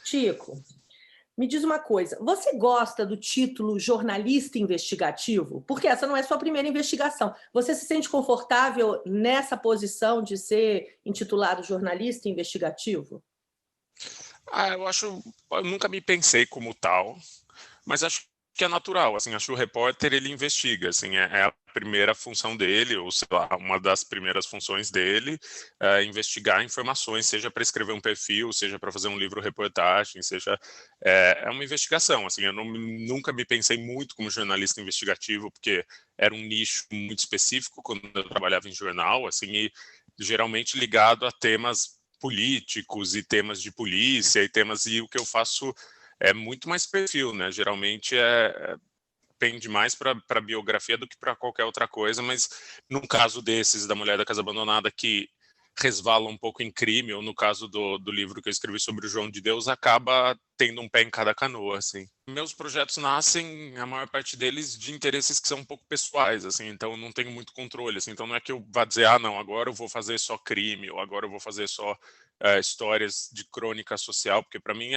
Chico, me diz uma coisa, você gosta do título jornalista investigativo? Porque essa não é sua primeira investigação. Você se sente confortável nessa posição de ser intitulado jornalista investigativo? Eu nunca me pensei como tal, mas acho que é natural, assim, acho que o repórter ele investiga, assim, é a primeira função dele, ou sei lá, uma das primeiras funções dele, é investigar informações, seja para escrever um perfil, seja para fazer um livro-reportagem, seja, é uma investigação, assim, nunca me pensei muito como jornalista investigativo, porque era um nicho muito específico quando eu trabalhava em jornal, assim, e geralmente ligado a temas políticos e temas de polícia e o que eu faço é muito mais perfil, né? Geralmente pende mais para biografia do que para qualquer outra coisa, mas num caso desses, da Mulher da Casa Abandonada, que resvala um pouco em crime, ou no caso do livro que eu escrevi sobre o João de Deus, acaba tendo um pé em cada canoa, assim. Meus projetos nascem, a maior parte deles, de interesses que são um pouco pessoais, assim, então eu não tenho muito controle, assim, então não é que eu vá dizer, não, agora eu vou fazer só crime, ou agora eu vou fazer só histórias de crônica social, porque para mim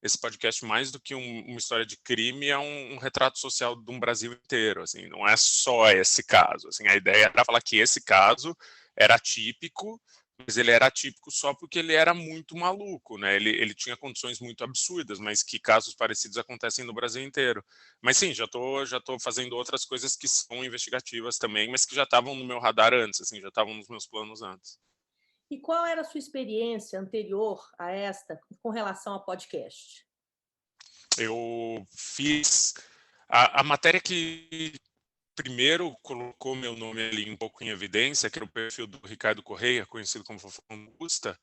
esse podcast, mais do que uma história de crime, é um retrato social de um Brasil inteiro, assim, não é só esse caso, assim, a ideia era falar que esse caso era atípico, mas ele era atípico só porque ele era muito maluco, né, ele tinha condições muito absurdas, mas que casos parecidos acontecem no Brasil inteiro. Mas sim, já tô fazendo outras coisas que são investigativas também, mas que já estavam no meu radar antes, assim, já estavam nos meus planos antes. E qual era a sua experiência anterior a esta com relação a podcast? Eu fiz a matéria que primeiro colocou meu nome ali um pouco em evidência, que era o perfil do Ricardo Correia, conhecido como Fofão Augusta.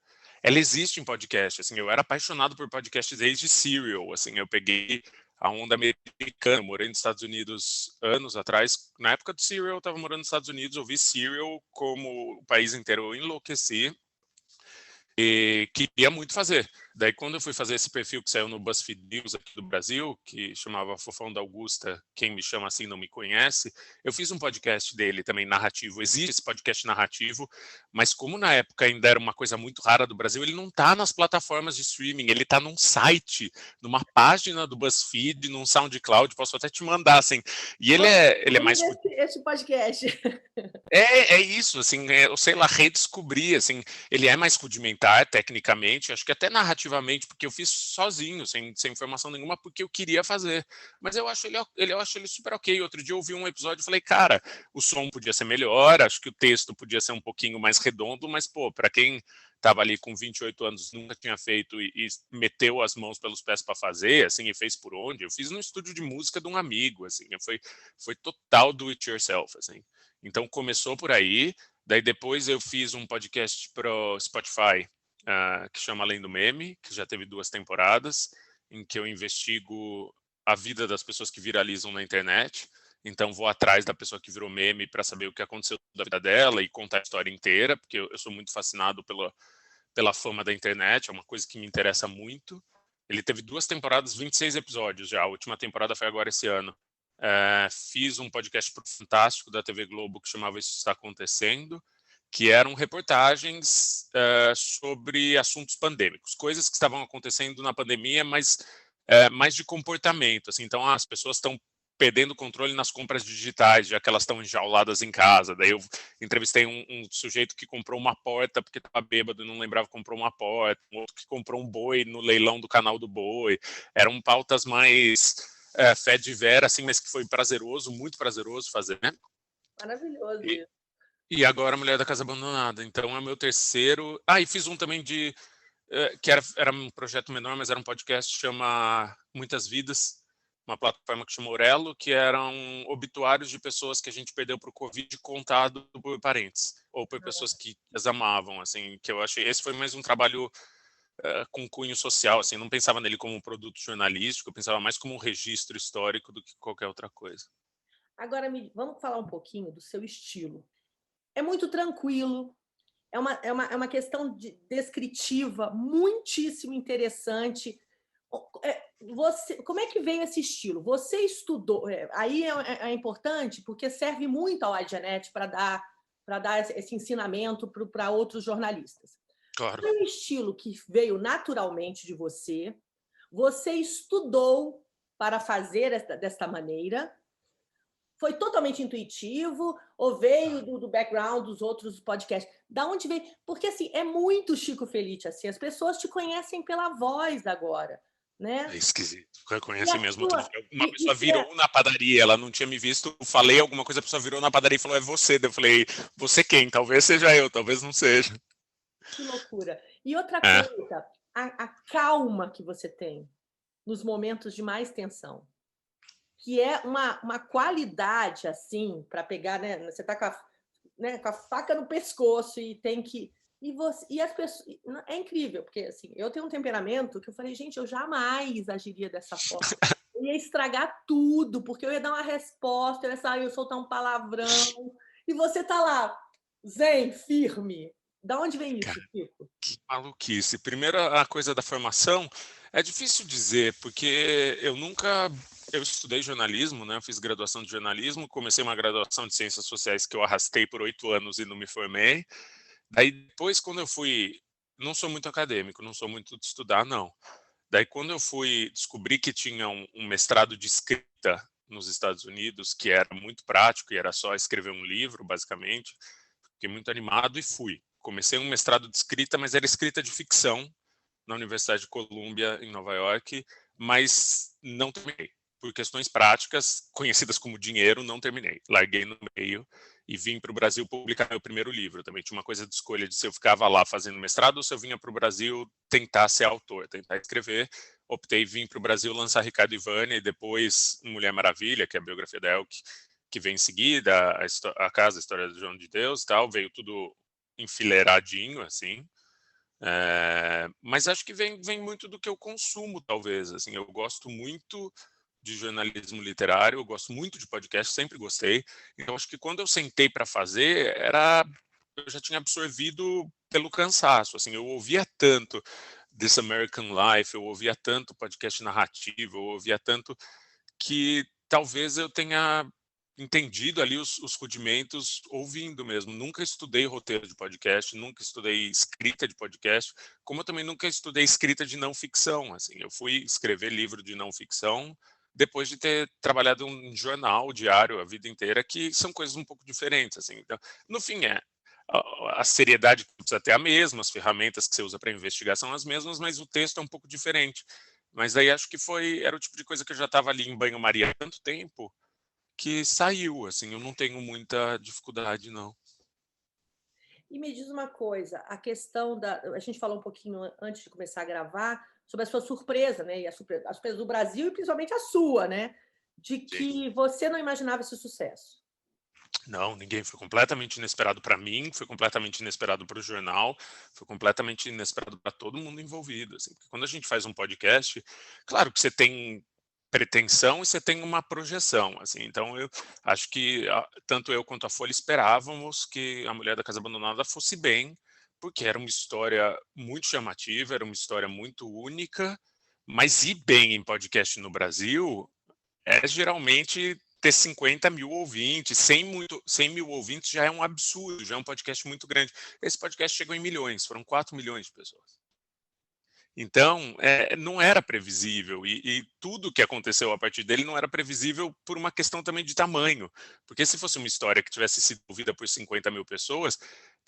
Ela existe em podcast, assim, eu era apaixonado por podcast desde Serial, assim, eu peguei a onda americana, morei nos Estados Unidos anos atrás, na época do Serial eu estava morando nos Estados Unidos, ouvi Serial como o país inteiro, eu enlouqueci e queria muito fazer. Daí, quando eu fui fazer esse perfil que saiu no BuzzFeed News aqui do Brasil, que chamava Fofão da Augusta, quem me chama assim não me conhece, eu fiz um podcast dele também narrativo. Existe esse podcast narrativo, mas como na época ainda era uma coisa muito rara do Brasil, ele não está nas plataformas de streaming, ele está num site, numa página do BuzzFeed, num SoundCloud, posso até te mandar, assim. E ele é mais Esse podcast. é isso, assim, eu sei lá, redescobri, assim, ele é mais rudimentar tecnicamente, acho que até narrativamente, porque eu fiz sozinho, sem informação nenhuma, porque eu queria fazer. Mas eu acho ele super ok. Outro dia eu ouvi um episódio e falei, cara, o som podia ser melhor, acho que o texto podia ser um pouquinho mais redondo, mas, pô, para quem estava ali com 28 anos, nunca tinha feito e meteu as mãos pelos pés para fazer, assim, e fez por onde, eu fiz no estúdio de música de um amigo, assim, foi total do it yourself, assim. Então começou por aí, daí depois eu fiz um podcast pro Spotify, que chama Além do Meme, que já teve 2 temporadas, em que eu investigo a vida das pessoas que viralizam na internet. Então vou atrás da pessoa que virou meme para saber o que aconteceu da vida dela e contar a história inteira, porque eu sou muito fascinado pela fama da internet, é uma coisa que me interessa muito. Ele teve 2 temporadas, 26 episódios já, a última temporada foi agora esse ano. Fiz um podcast pro Fantástico da TV Globo que chamava Isso Está Acontecendo, que eram reportagens sobre assuntos pandêmicos, coisas que estavam acontecendo na pandemia, mas mais de comportamento. Assim, então, as pessoas estão perdendo o controle nas compras digitais, já que elas estão enjauladas em casa. Daí eu entrevistei um sujeito que comprou uma porta porque estava bêbado e não lembrava que comprou uma porta, um outro que comprou um boi no leilão do canal do boi. Eram pautas mais fé de vera, assim, mas que foi prazeroso, muito prazeroso fazer, né? Maravilhoso E, isso. e agora a Mulher da Casa Abandonada. Então é o meu terceiro. E fiz um também que era um projeto menor, mas era um podcast, chama Muitas Vidas, uma plataforma que chama Orelo, que eram obituários de pessoas que a gente perdeu para o Covid contado por parentes, ou por pessoas que as amavam, assim, que eu achei, esse foi mais um trabalho com cunho social, assim, não pensava nele como um produto jornalístico, eu pensava mais como um registro histórico do que qualquer outra coisa. Agora, vamos falar um pouquinho do seu estilo. É muito tranquilo, é uma questão descritiva muitíssimo interessante. Como é que veio esse estilo? Você estudou, aí é importante, porque serve muito ao iGenet para dar esse ensinamento para outros jornalistas. Claro. É um estilo que veio naturalmente de você, você estudou para fazer desta maneira, foi totalmente intuitivo ou veio do background dos outros podcasts? Da onde veio? Porque, assim, é muito Chico Felice, assim, as pessoas te conhecem pela voz agora, É né. esquisito. E a Reconhece mesmo outro sua dia. Uma e pessoa se é virou na padaria, ela não tinha me visto, eu falei alguma coisa, a pessoa virou na padaria e falou: "É você". Daí eu falei: "Você quem? Talvez seja eu, talvez não seja". que loucura. E outra É. coisa, a calma que você tem nos momentos de mais tensão, que é uma qualidade, assim, para pegar, né, você está com a faca no pescoço e tem que e as pessoas é incrível, porque, assim, eu tenho um temperamento que eu falei: "Gente, eu jamais agiria dessa forma". Eu ia estragar tudo, porque eu ia dar uma resposta, eu ia sair, eu soltar um palavrão, e você tá lá, zen, firme. Da onde vem isso, Chico? Que maluquice. Primeiro, a coisa da formação é difícil dizer, porque eu estudei jornalismo, né? Eu fiz graduação de jornalismo, comecei uma graduação de ciências sociais que eu arrastei por 8 anos e não me formei. Daí depois, quando eu fui, não sou muito acadêmico, não sou muito de estudar, não. Daí quando eu fui descobrir que tinha um mestrado de escrita nos Estados Unidos, que era muito prático e era só escrever um livro, basicamente, fiquei muito animado e fui. Comecei um mestrado de escrita, mas era escrita de ficção na Universidade de Columbia, em Nova York, mas não terminei. Por questões práticas, conhecidas como dinheiro, não terminei. Larguei no meio e vim para o Brasil publicar meu primeiro livro. Também tinha uma coisa de escolha de se eu ficava lá fazendo mestrado ou se eu vinha para o Brasil tentar ser autor, tentar escrever. Optei vir para o Brasil lançar Ricardo e Vânia e depois Mulher Maravilha, que é a biografia da Elke, que vem em seguida, a Casa, a História do João de Deus e tal. Veio tudo enfileiradinho, assim. Mas acho que vem muito do que eu consumo, talvez. Assim, eu gosto muito de jornalismo literário, eu gosto muito de podcast, sempre gostei. Então, acho que quando eu sentei para fazer, eu já tinha absorvido pelo cansaço. Assim, eu ouvia tanto This American Life, eu ouvia tanto podcast narrativo, eu ouvia tanto que talvez eu tenha entendido ali os rudimentos ouvindo mesmo. Nunca estudei roteiro de podcast, nunca estudei escrita de podcast, como eu também nunca estudei escrita de não ficção. Assim, eu fui escrever livro de não ficção depois de ter trabalhado em jornal diário a vida inteira, que são coisas um pouco diferentes. Assim. Então, no fim, a seriedade precisa ter a mesma, as ferramentas que você usa para investigar são as mesmas, mas o texto é um pouco diferente. Mas aí acho que era o tipo de coisa que eu já estava ali em banho-maria há tanto tempo que saiu, assim, eu não tenho muita dificuldade não. E me diz uma coisa, a questão da a gente falou um pouquinho antes de começar a gravar, sobre a sua surpresa, né, e a surpresa do Brasil e principalmente a sua, né, de Sim. que você não imaginava esse sucesso. Não, ninguém, foi completamente inesperado para mim, foi completamente inesperado para o jornal, foi completamente inesperado para todo mundo envolvido, assim, porque quando a gente faz um podcast, claro que você tem pretensão e você tem uma projeção, assim, então eu acho que tanto eu quanto a Folha esperávamos que A Mulher da Casa Abandonada fosse bem, porque era uma história muito chamativa, era uma história muito única, mas ir bem em podcast no Brasil geralmente ter 50.000 ouvintes, 100.000 ouvintes já é um absurdo, já é um podcast muito grande. Esse podcast chegou em milhões, foram 4 milhões de pessoas. Então, não era previsível, e tudo que aconteceu a partir dele não era previsível por uma questão também de tamanho, porque se fosse uma história que tivesse sido ouvida por 50.000 pessoas,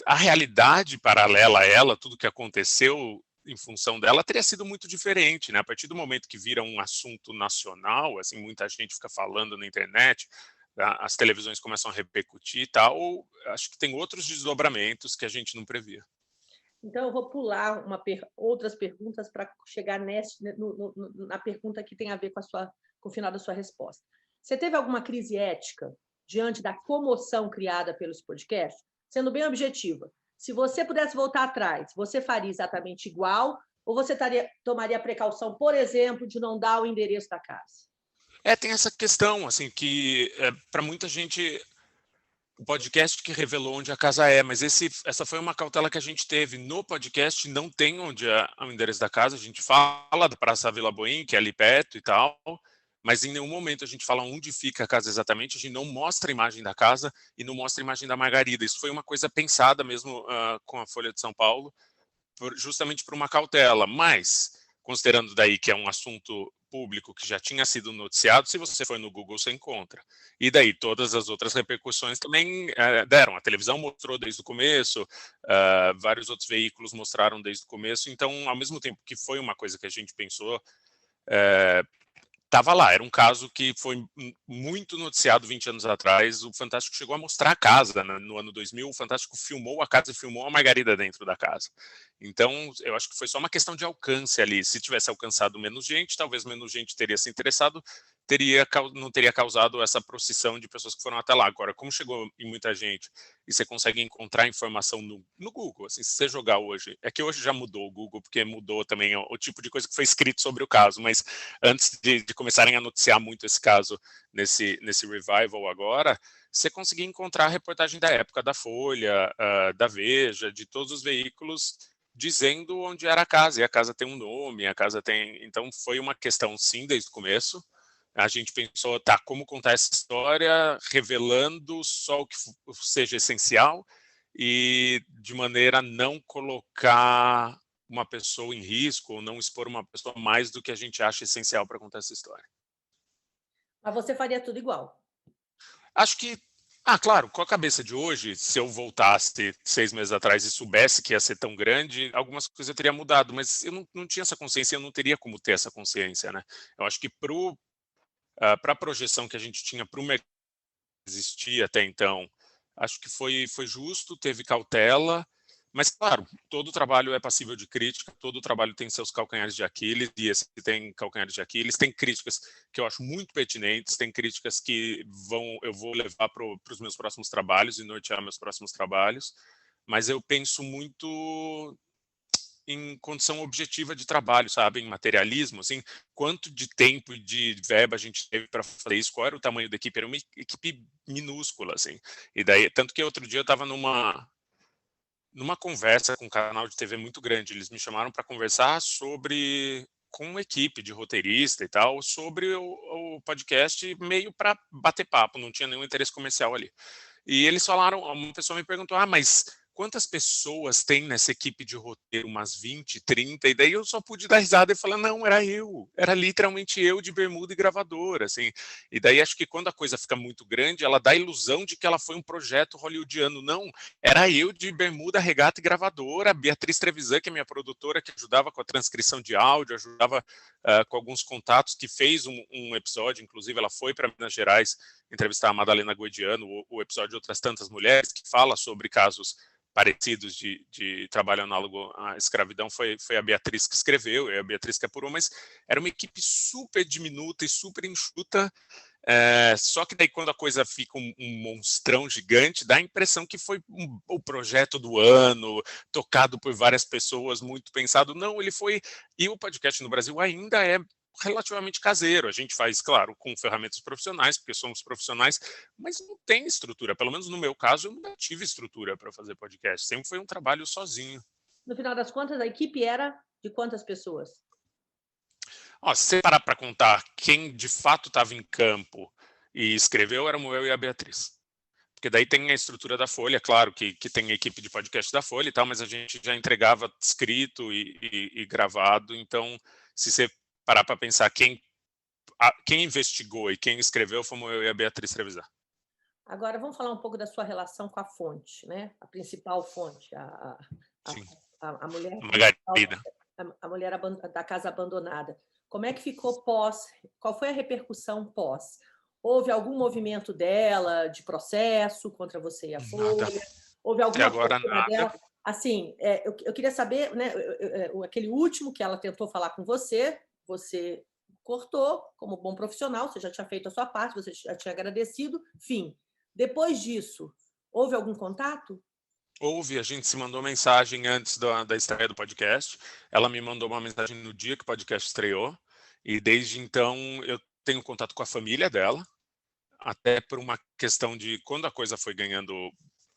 a realidade paralela a ela, tudo que aconteceu em função dela, teria sido muito diferente, né? A partir do momento que vira um assunto nacional, assim, muita gente fica falando na internet, as televisões começam a repercutir e tal, acho que tem outros desdobramentos que a gente não previa. Então eu vou pular outras perguntas para chegar na pergunta que tem a ver com o final da sua resposta. Você teve alguma crise ética diante da comoção criada pelos podcasts? Sendo bem objetiva, se você pudesse voltar atrás, você faria exatamente igual ou você tomaria precaução, por exemplo, de não dar o endereço da casa? Tem essa questão, assim, que para muita gente o podcast que revelou onde a casa é, mas essa foi uma cautela que a gente teve. No podcast não tem onde é o endereço da casa, a gente fala da Praça Vila Boim, que é ali perto e tal, mas em nenhum momento a gente fala onde fica a casa exatamente, a gente não mostra a imagem da casa e não mostra a imagem da Margarida. Isso foi uma coisa pensada mesmo com a Folha de São Paulo, justamente por uma cautela, mas considerando daí que é um assunto público que já tinha sido noticiado, se você for no Google você encontra. E daí todas as outras repercussões também deram. A televisão mostrou desde o começo, vários outros veículos mostraram desde o começo, então ao mesmo tempo que foi uma coisa que a gente pensou, estava lá, era um caso que foi muito noticiado 20 anos atrás. O Fantástico chegou a mostrar a casa, né? No ano 2000, o Fantástico filmou a casa e filmou a Margarida dentro da casa. Então, eu acho que foi só uma questão de alcance ali. Se tivesse alcançado menos gente, talvez menos gente teria se interessado, não teria causado essa procissão de pessoas que foram até lá. Agora, como chegou em muita gente e você consegue encontrar informação no Google, assim, se você jogar hoje, é que hoje já mudou o Google, porque mudou também o tipo de coisa que foi escrito sobre o caso, mas antes de começarem a noticiar muito esse caso nesse revival agora, você conseguia encontrar a reportagem da época da Folha, da Veja, de todos os veículos dizendo onde era a casa, e a casa tem um nome, a casa tem... Então foi uma questão, sim, desde o começo. A gente pensou, tá, como contar essa história, revelando só o que seja essencial e de maneira a não colocar uma pessoa em risco ou não expor uma pessoa mais do que a gente acha essencial para contar essa história. Mas você faria tudo igual? Acho que, claro, com a cabeça de hoje, se eu voltasse 6 meses atrás e soubesse que ia ser tão grande, algumas coisas eu teria mudado, mas eu não tinha essa consciência, eu não teria como ter essa consciência, né? Eu acho que para a projeção que a gente tinha para o mercado que existia até então, acho que foi justo, teve cautela, mas, claro, todo trabalho é passível de crítica, todo trabalho tem seus calcanhares de Aquiles, e esse tem calcanhares de Aquiles, tem críticas que eu acho muito pertinentes, tem críticas que eu vou levar para os meus próximos trabalhos e nortear meus próximos trabalhos, mas eu penso muito em condição objetiva de trabalho, sabe, em materialismo, assim, quanto de tempo e de verba a gente teve para fazer isso, qual era o tamanho da equipe, era uma equipe minúscula, assim, e daí, tanto que outro dia eu estava numa conversa com um canal de TV muito grande, eles me chamaram para conversar com uma equipe de roteirista e tal, sobre o podcast, meio para bater papo, não tinha nenhum interesse comercial ali. E eles falaram, uma pessoa me perguntou, mas quantas pessoas tem nessa equipe de roteiro? Umas 20, 30? E daí eu só pude dar risada e falar, não, era literalmente eu de bermuda e gravador, assim. E daí acho que quando a coisa fica muito grande, ela dá a ilusão de que ela foi um projeto hollywoodiano. Não, era eu de bermuda, regata e gravadora, a Beatriz Trevisan, que é minha produtora, que ajudava com a transcrição de áudio, ajudava com alguns contatos, que fez um episódio, inclusive ela foi para Minas Gerais entrevistar a Madalena Goediano, o episódio de Outras Tantas Mulheres, que fala sobre casos parecidos de trabalho análogo à escravidão, foi a Beatriz que escreveu, e a Beatriz que apurou, mas era uma equipe super diminuta e super enxuta, só que daí quando a coisa fica um monstrão gigante, dá a impressão que foi o projeto do ano, tocado por várias pessoas, muito pensado. Não, ele foi... E o podcast no Brasil ainda é relativamente caseiro. A gente faz, claro, com ferramentas profissionais, porque somos profissionais, mas não tem estrutura. Pelo menos no meu caso, eu nunca tive estrutura para fazer podcast. Sempre foi um trabalho sozinho. No final das contas, a equipe era de quantas pessoas? Se você parar para contar quem de fato estava em campo e escreveu, éramos eu e a Beatriz. Porque daí tem a estrutura da Folha, claro, que tem a equipe de podcast da Folha e tal, mas a gente já entregava escrito e gravado. Então, se você parar para pensar quem investigou e quem escreveu, fomos eu e a Beatriz Trevisan. Agora, vamos falar um pouco da sua relação com a fonte, né? A principal fonte, a mulher... Margarida. A mulher da casa abandonada. Como é que ficou pós? Qual foi a repercussão pós? Houve algum movimento dela de processo contra você e a Folha? Nada. Houve alguma Agora coisa nada. dela? Assim, eu queria saber, né? Aquele último que ela tentou falar com você cortou como bom profissional, você já tinha feito a sua parte, você já tinha agradecido, fim. Depois disso, houve algum contato? Houve, a gente se mandou mensagem antes da estreia do podcast. Ela me mandou uma mensagem no dia que o podcast estreou. E desde então eu tenho contato com a família dela, até por uma questão de quando a coisa foi ganhando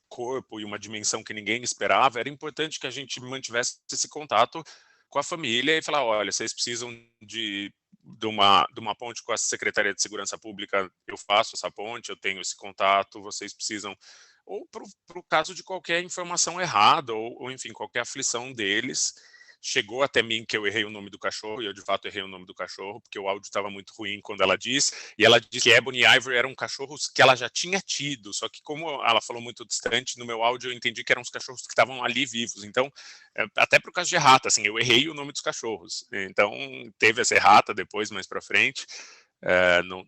corpo e uma dimensão que ninguém esperava, era importante que a gente mantivesse esse contato com a família e falar, olha, vocês precisam de uma ponte com a Secretaria de Segurança Pública, eu faço essa ponte, eu tenho esse contato, vocês precisam ou para o caso de qualquer informação errada, ou, enfim, qualquer aflição deles. Chegou até mim que eu errei o nome do cachorro, e eu de fato errei o nome do cachorro, porque o áudio estava muito ruim quando ela disse, e ela disse que Ebony e Ivory eram cachorros que ela já tinha tido, só que como ela falou muito distante, no meu áudio eu entendi que eram os cachorros que estavam ali vivos, então, até por causa de errata, assim, eu errei o nome dos cachorros, então teve essa errata depois, mais pra frente,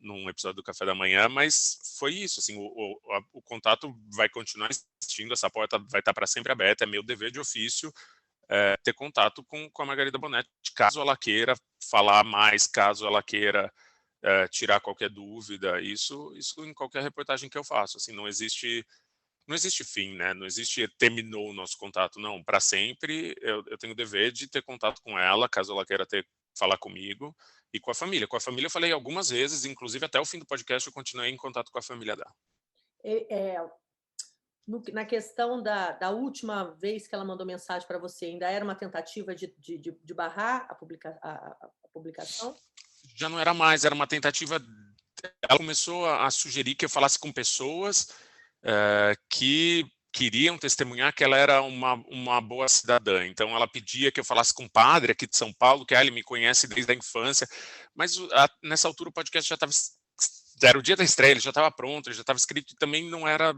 num episódio do Café da Manhã, mas foi isso, assim, o contato vai continuar existindo, essa porta vai estar para sempre aberta, é meu dever de ofício, ter contato com a Margarida Bonetti, caso ela queira falar mais, caso ela queira tirar qualquer dúvida, isso em qualquer reportagem que eu faço, assim, não existe fim, né, não existe terminou o nosso contato, não, para sempre eu tenho o dever de ter contato com ela, caso ela queira falar comigo, e com a família eu falei algumas vezes, inclusive até o fim do podcast eu continuei em contato com a família dela. Na questão da última vez que ela mandou mensagem para você, ainda era uma tentativa de barrar a publicação? Já não era mais, era uma tentativa. Ela começou a sugerir que eu falasse com pessoas que queriam testemunhar que ela era uma boa cidadã. Então, ela pedia que eu falasse com um padre aqui de São Paulo, que ele me conhece desde a infância. Mas nessa altura o podcast já estava. Era o dia da estreia, ele já estava pronto, ele já estava escrito e também não era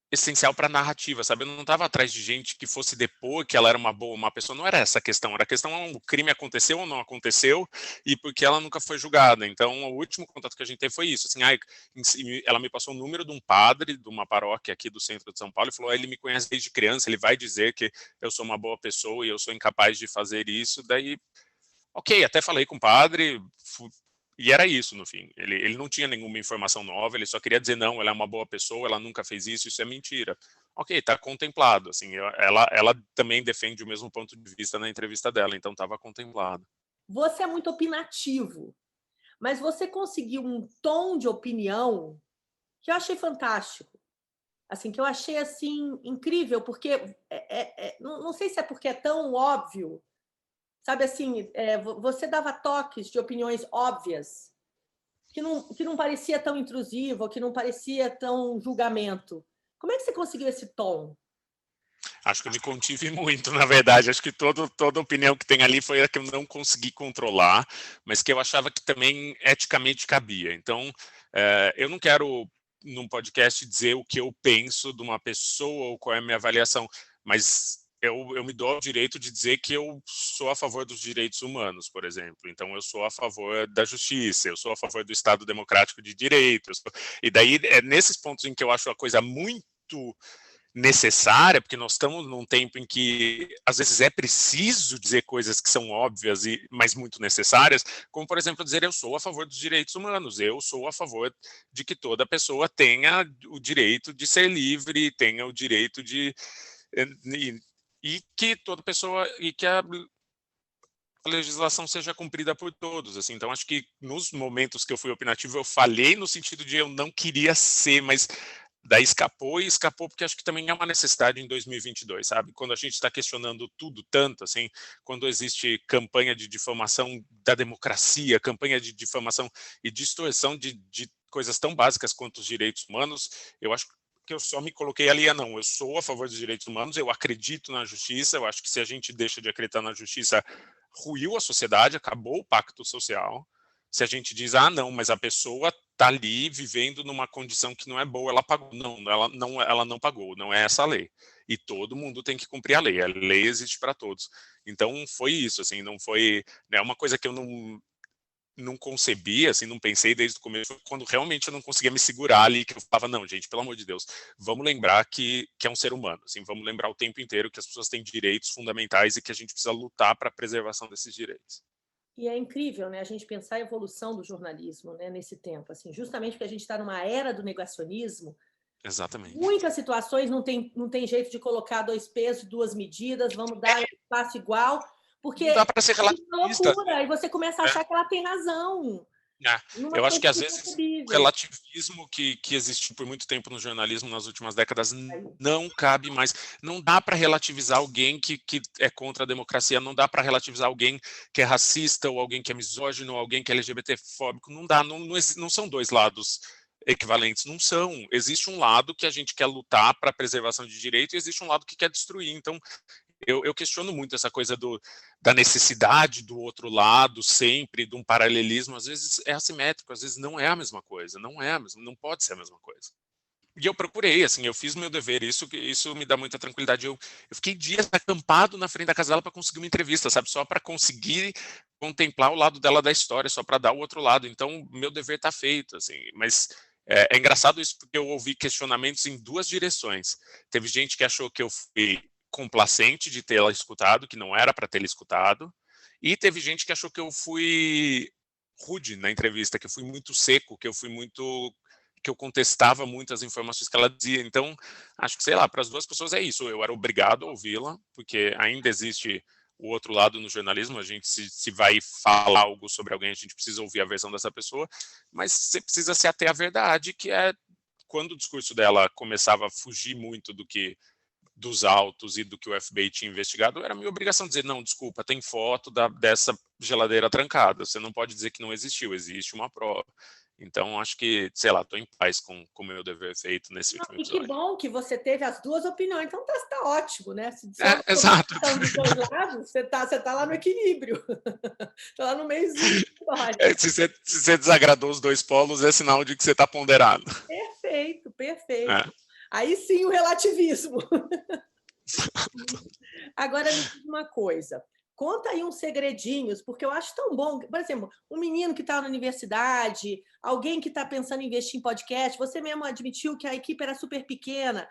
essencial para a narrativa, sabe? Eu não estava atrás de gente que fosse depor que ela era uma boa, uma pessoa, não era essa a questão, era a questão, o crime aconteceu ou não aconteceu, e porque ela nunca foi julgada. Então, o último contato que a gente teve foi isso, assim, ela me passou o número de um padre de uma paróquia aqui do centro de São Paulo, e falou, ele me conhece desde criança, ele vai dizer que eu sou uma boa pessoa e eu sou incapaz de fazer isso, daí, ok, até falei com o padre, e era isso, no fim. Ele não tinha nenhuma informação nova, ele só queria dizer, não, ela é uma boa pessoa, ela nunca fez isso é mentira. Ok, está contemplado. Assim, ela também defende o mesmo ponto de vista na entrevista dela, então estava contemplado. Você é muito opinativo, mas você conseguiu um tom de opinião que eu achei fantástico. Assim, que eu achei assim, incrível, porque não sei se é porque é tão óbvio. Sabe assim, você dava toques de opiniões óbvias, que não parecia tão intrusivo, que não parecia tão julgamento. Como é que você conseguiu esse tom? Acho que eu me contive muito, na verdade. Acho que toda opinião que tem ali foi a que eu não consegui controlar, mas que eu achava que também eticamente cabia. Então, eu não quero, num podcast, dizer o que eu penso de uma pessoa ou qual é a minha avaliação, mas eu me dou o direito de dizer que eu sou a favor dos direitos humanos, por exemplo. Então, eu sou a favor da justiça, eu sou a favor do Estado democrático de direito. E daí, é nesses pontos em que eu acho a coisa muito necessária, porque nós estamos num tempo em que às vezes é preciso dizer coisas que são óbvias mas muito necessárias, como por exemplo dizer eu sou a favor dos direitos humanos, eu sou a favor de que toda pessoa tenha o direito de ser livre, tenha o direito de e que toda pessoa e que a legislação seja cumprida por todos, assim. Então acho que nos momentos que eu fui opinativo eu falei no sentido de eu não queria ser, mas daí escapou porque acho que também é uma necessidade em 2022, sabe? Quando a gente está questionando tudo tanto, assim, quando existe campanha de difamação da democracia, campanha de difamação e distorção de coisas tão básicas quanto os direitos humanos, eu acho que eu só me coloquei ali, não, eu sou a favor dos direitos humanos, eu acredito na justiça, eu acho que se a gente deixa de acreditar na justiça, ruiu a sociedade, acabou o pacto social. Se a gente diz, não, mas a pessoa está ali vivendo numa condição que não é boa, ela pagou. Não, ela não pagou, não é essa a lei. E todo mundo tem que cumprir a lei existe para todos. Então foi isso, assim, não foi, né, uma coisa que eu não concebi, assim, não pensei desde o começo, quando realmente eu não conseguia me segurar ali, que eu falava, não, gente, pelo amor de Deus, vamos lembrar que é um ser humano, assim, vamos lembrar o tempo inteiro que as pessoas têm direitos fundamentais e que a gente precisa lutar para a preservação desses direitos. E é incrível, né, a gente pensar a evolução do jornalismo, né, nesse tempo, assim, justamente porque a gente está numa era do negacionismo. Exatamente. Muitas situações não tem jeito de colocar 2 pesos, 2 medidas, vamos dar espaço igual, porque não dá para ser é uma relativista. loucura, e você começa a achar que ela tem razão. Eu acho que às vezes o relativismo que existiu por muito tempo no jornalismo nas últimas décadas não cabe mais. Não dá para relativizar alguém que é contra a democracia, não dá para relativizar alguém que é racista, ou alguém que é misógino, ou alguém que é LGBT-fóbico. Não dá, não são dois lados equivalentes, não são. Existe um lado que a gente quer lutar para a preservação de direito e existe um lado que quer destruir. Então, eu questiono muito essa coisa da necessidade do outro lado sempre, de um paralelismo. Às vezes é assimétrico, às vezes não é a mesma coisa, não é a mesma, não pode ser a mesma coisa. E eu procurei, assim, eu fiz meu dever, isso me dá muita tranquilidade. Eu fiquei dias acampado na frente da casa dela para conseguir uma entrevista, sabe? Só para conseguir contemplar o lado dela da história, só para dar o outro lado. Então, meu dever está feito, assim. Mas é engraçado isso porque eu ouvi questionamentos em duas direções. Teve gente que achou que eu fui complacente de tê-la escutado, que não era para tê-la escutado. E teve gente que achou que eu fui rude na entrevista, que eu fui muito seco, que eu contestava muito as informações que ela dizia. Então, acho que, sei lá, para as duas pessoas é isso. Eu era obrigado a ouvi-la, porque ainda existe o outro lado no jornalismo. A gente, se vai falar algo sobre alguém, a gente precisa ouvir a versão dessa pessoa, mas você precisa se ater à verdade, que é quando o discurso dela começava a fugir muito dos autos e do que o FBI tinha investigado, era minha obrigação dizer, não, desculpa, tem foto dessa geladeira trancada, você não pode dizer que não existiu, existe uma prova. Então, acho que, sei lá, estou em paz com o meu dever feito nesse último E que episódio. bom que você teve as duas opiniões. Então tá ótimo, né? Se é uma Exato. comunicação dos dois lados, você tá lá no equilíbrio. Está lá no meiozinho da história. Se você desagradou os dois polos, é sinal de que você está ponderado. Perfeito, perfeito. Aí sim o relativismo. Agora me diz uma coisa. Conta aí uns segredinhos, porque eu acho tão bom. Por exemplo, um menino que está na universidade, alguém que está pensando em investir em podcast, você mesmo admitiu que a equipe era super pequena.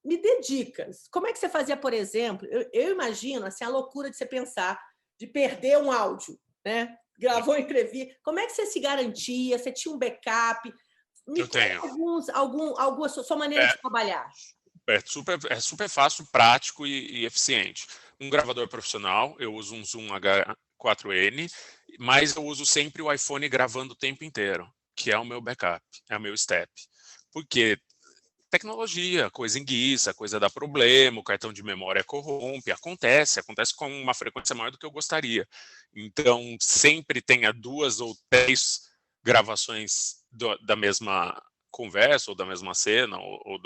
Me dê dicas. Como é que você fazia, por exemplo? Eu imagino assim, a loucura de você pensar de perder um áudio, né? Gravou entrevista. Como é que você se garantia? Você tinha um backup? Me Eu tenho. conta alguma sua maneira de trabalhar. É super fácil, prático e eficiente. Um gravador profissional, eu uso um Zoom H4n, mas eu uso sempre o iPhone gravando o tempo inteiro, que é o meu backup, é o meu step. Porque tecnologia, coisa enguiça, coisa dá problema, o cartão de memória corrompe, acontece com uma frequência maior do que eu gostaria. Então, sempre tenha 2 ou 3 gravações da mesma conversa, ou da mesma cena, ou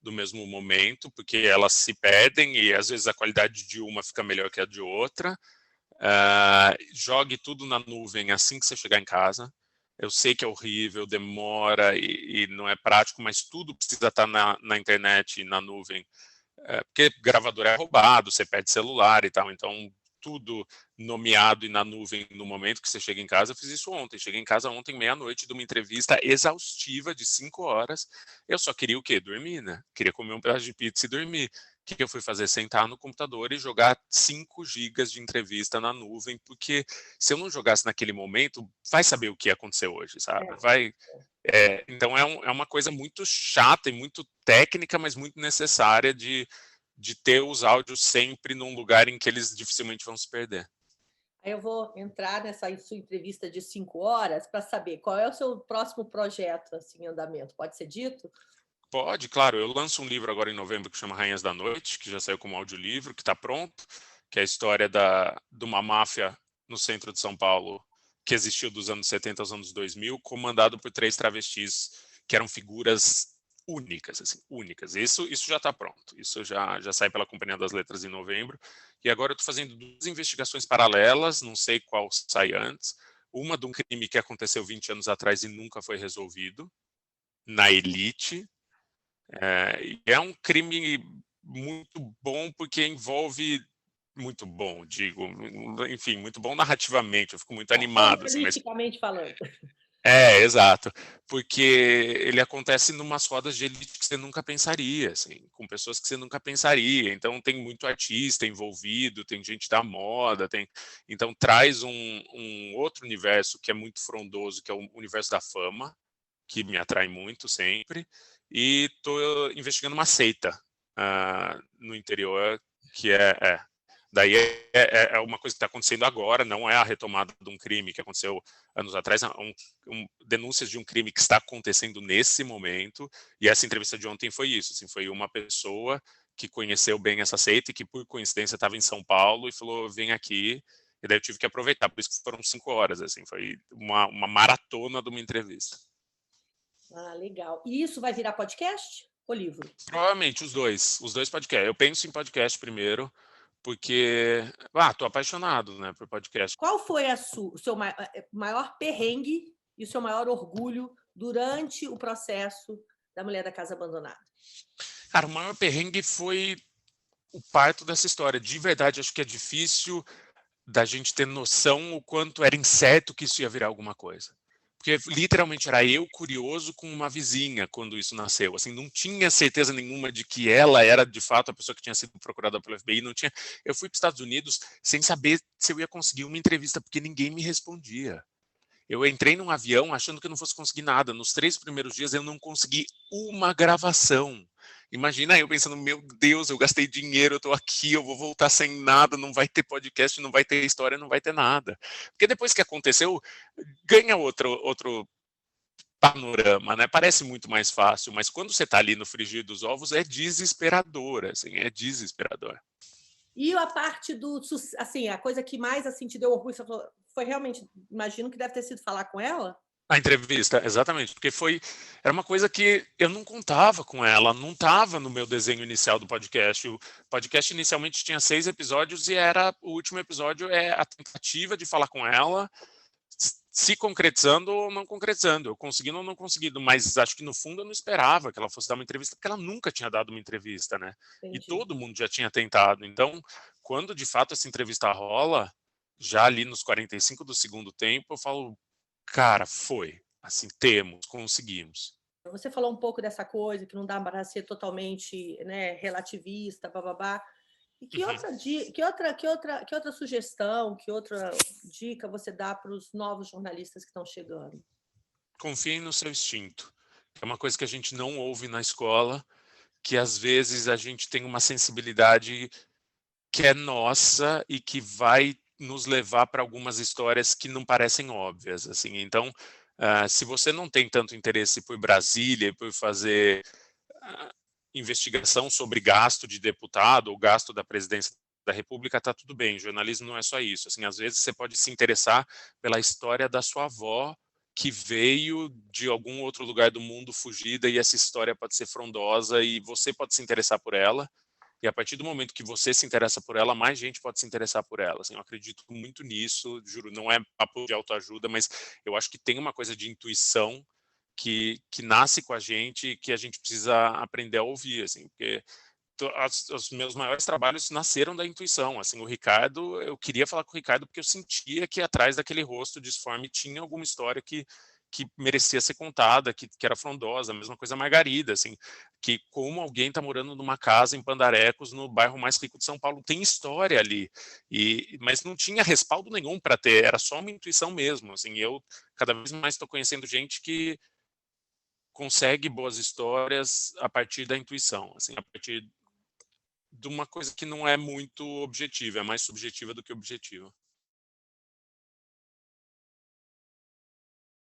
do mesmo momento, porque elas se perdem e às vezes a qualidade de uma fica melhor que a de outra. Jogue tudo na nuvem assim que você chegar em casa. Eu sei que é horrível, demora e não é prático, mas tudo precisa estar na internet, na nuvem, porque gravador é roubado, você perde celular e tal, então tudo nomeado e na nuvem no momento que você chega em casa. Eu fiz isso ontem, cheguei em casa ontem, meia-noite, de uma entrevista exaustiva de 5 horas. Eu só queria o quê? Dormir, né? Queria comer um pedaço de pizza e dormir. O que eu fui fazer? Sentar no computador e jogar 5 gigas de entrevista na nuvem, porque se eu não jogasse naquele momento, vai saber o que aconteceu hoje, sabe? Então é uma coisa muito chata e muito técnica, mas muito necessária de ter os áudios sempre num lugar em que eles dificilmente vão se perder. Aí eu vou entrar nessa sua entrevista de 5 horas para saber qual é o seu próximo projeto assim, em andamento. Pode ser dito? Pode, claro. Eu lanço um livro agora em novembro que chama Rainhas da Noite, que já saiu como audiolivro, que está pronto, que é a história de uma máfia no centro de São Paulo, que existiu dos anos 70 aos anos 2000, comandado por 3 travestis que eram figuras únicas, assim, únicas. Isso já está pronto. Isso já sai pela Companhia das Letras em novembro. E agora eu estou fazendo 2 investigações paralelas, não sei qual sai antes. Uma de um crime que aconteceu 20 anos atrás e nunca foi resolvido, na elite. É um crime muito bom porque envolve muito bom, digo, enfim, muito bom narrativamente, eu fico muito animado, assim, mas Politicamente falando. exato, porque ele acontece numas rodas de elite que você nunca pensaria, assim, com pessoas que você nunca pensaria, então tem muito artista envolvido, tem gente da moda, então traz um outro universo que é muito frondoso, que é o universo da fama, que me atrai muito sempre, e estou investigando uma seita no interior, que daí é uma coisa que está acontecendo agora, não é a retomada de um crime que aconteceu anos atrás, denúncias de um crime que está acontecendo nesse momento, e essa entrevista de ontem foi isso, assim, foi uma pessoa que conheceu bem essa seita e que por coincidência estava em São Paulo e falou, vem aqui, e daí eu tive que aproveitar, por isso que foram 5 horas, assim, foi uma maratona de uma entrevista. Ah, legal. E isso vai virar podcast ou livro? Provavelmente os dois podcasts. Eu penso em podcast primeiro, porque, tô apaixonado, né, por podcast. Qual foi o seu maior perrengue e o seu maior orgulho durante o processo da Mulher da Casa Abandonada? Cara, o maior perrengue foi o parto dessa história. De verdade, acho que é difícil da gente ter noção o quanto era incerto que isso ia virar alguma coisa. Porque literalmente era eu curioso com uma vizinha quando isso nasceu. Assim, não tinha certeza nenhuma de que ela era de fato a pessoa que tinha sido procurada pelo FBI. Não tinha. Eu fui para os Estados Unidos sem saber se eu ia conseguir uma entrevista, porque ninguém me respondia. Eu entrei num avião achando que eu não fosse conseguir nada. Nos 3 primeiros dias eu não consegui uma gravação. Imagina eu pensando, meu Deus, eu gastei dinheiro, eu tô aqui, eu vou voltar sem nada, não vai ter podcast, não vai ter história, não vai ter nada. Porque depois que aconteceu, ganha outro panorama, né? Parece muito mais fácil, mas quando você tá ali no frigir dos ovos, é desesperador, assim, é desesperador. E a parte assim, a coisa que mais assim te deu orgulho, você falou, foi realmente, imagino que deve ter sido falar com ela? A entrevista, exatamente, porque era uma coisa que eu não contava com ela, não estava no meu desenho inicial do podcast. O podcast inicialmente tinha 6 episódios e o último episódio é a tentativa de falar com ela, se concretizando ou não concretizando, eu conseguindo ou não conseguindo, mas acho que no fundo eu não esperava que ela fosse dar uma entrevista, porque ela nunca tinha dado uma entrevista, né? E Entendi. todo mundo já tinha tentado. Então, quando de fato essa entrevista rola, já ali nos 45 do segundo tempo, eu falo, cara, foi. Assim, temos, conseguimos. Você falou um pouco dessa coisa que não dá para ser totalmente, né, relativista, bababá. E que Uhum. outra, que outra sugestão, que outra dica você dá para os novos jornalistas que estão chegando? Confiem no seu instinto. É uma coisa que a gente não ouve na escola, que às vezes a gente tem uma sensibilidade que é nossa e que vai nos levar para algumas histórias que não parecem óbvias, assim. Então, se você não tem tanto interesse por Brasília e por fazer investigação sobre gasto de deputado ou gasto da presidência da República, tá tudo bem. Jornalismo não é só isso. Assim, às vezes você pode se interessar pela história da sua avó que veio de algum outro lugar do mundo fugida e essa história pode ser frondosa e você pode se interessar por ela. E a partir do momento que você se interessa por ela, mais gente pode se interessar por ela. Assim, eu acredito muito nisso, juro, não é papo de autoajuda, mas eu acho que tem uma coisa de intuição que nasce com a gente e que a gente precisa aprender a ouvir, assim, porque os meus maiores trabalhos nasceram da intuição. Assim, o Ricardo, eu queria falar com o Ricardo porque eu sentia que atrás daquele rosto disforme tinha alguma história que merecia ser contada, que era frondosa, a mesma coisa a Margarida, assim, que como alguém está morando numa casa em Pandarecos, no bairro mais rico de São Paulo, tem história ali, mas não tinha respaldo nenhum para ter, era só uma intuição mesmo, assim, eu cada vez mais estou conhecendo gente que consegue boas histórias a partir da intuição, assim, a partir de uma coisa que não é muito objetiva, é mais subjetiva do que objetiva.